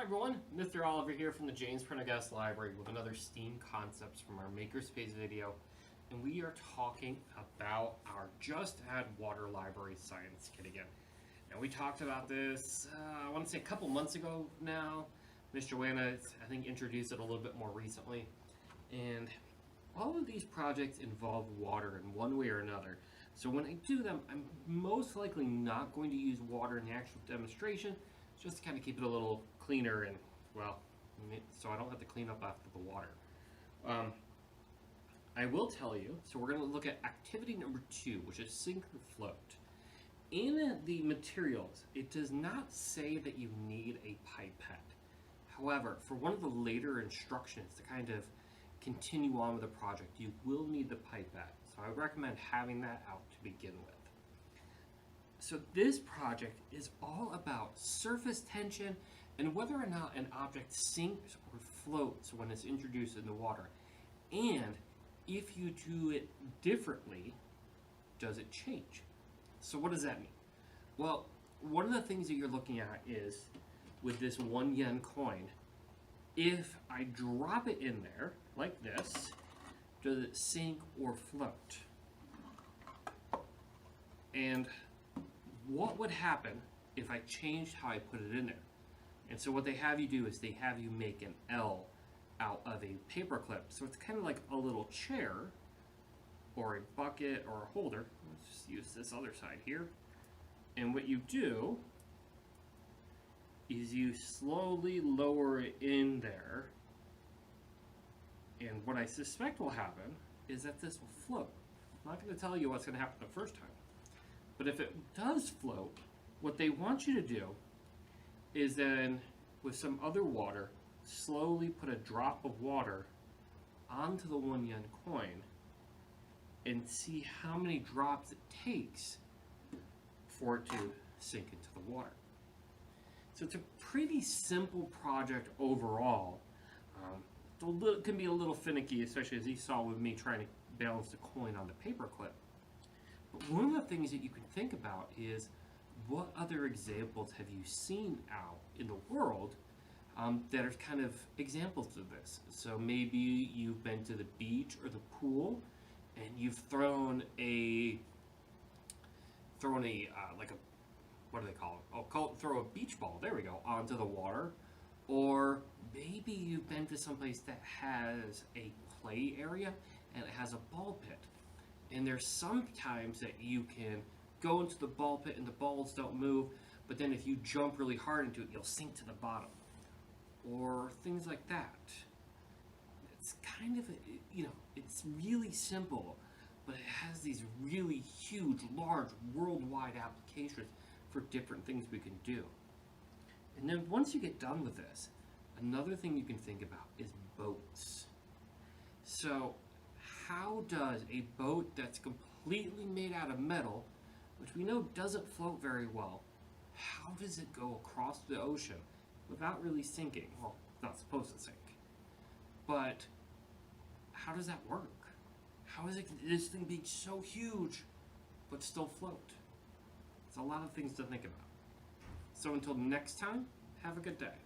Hi everyone, Mr. Oliver here from the James Prendergast Library with another STEAM Concepts from our Makerspace video. And we are talking about our Just Add Water Library Science Kit again. Now we talked about this, I want to say a couple months ago now. Miss Joanna, I think, introduced it a little bit more recently. And all of these projects involve water in one way or another. So when I do them, I'm most likely not going to use water in the actual demonstration, just to kind of keep it a little cleaner and, well, so I don't have to clean up after the water. I will tell you, so we're going to look at activity number 2, which is sink and float. In the materials, it does not say that you need a pipette. However, for one of the later instructions to kind of continue on with the project, you will need the pipette. So I recommend having that out to begin with. So this project is all about surface tension and whether or not an object sinks or floats when it's introduced in the water. And if you do it differently, does it change? So what does that mean? Well, one of the things that you're looking at is with this 1 yen coin, if I drop it in there like this, does it sink or float? And what would happen if I changed how I put it in there? And so what they have you do is they have you make an L out of a paper clip. So it's kind of like a little chair or a bucket or a holder. Let's just use this other side here. And what you do is you slowly lower it in there. And what I suspect will happen is that this will float. I'm not going to tell you what's going to happen the first time. But if it does float, what they want you to do is then, with some other water, slowly put a drop of water onto the 1 yen coin and see how many drops it takes for it to sink into the water. So it's a pretty simple project overall. It can be a little finicky, especially as you saw with me trying to balance the coin on the paper clip. But one of the things that you can think about is, what other examples have you seen out in the world that are kind of examples of this? So maybe you've been to the beach or the pool and you've thrown a like a, what do they call it? Throw a beach ball, there we go, onto the water. Or maybe you've been to someplace that has a play area and it has a ball pit. And there's sometimes that you can go into the ball pit and the balls don't move, but then if you jump really hard into it, you'll sink to the bottom. Or things like that. It's kind of, it's really simple, but it has these really huge, large, worldwide applications for different things we can do. And then once you get done with this, another thing you can think about is boats. So, how does a boat that's completely made out of metal, which we know doesn't float very well, how does it go across the ocean without really sinking? Well, it's not supposed to sink. But how does that work? How is this thing being so huge but still float? It's a lot of things to think about. So until next time, have a good day.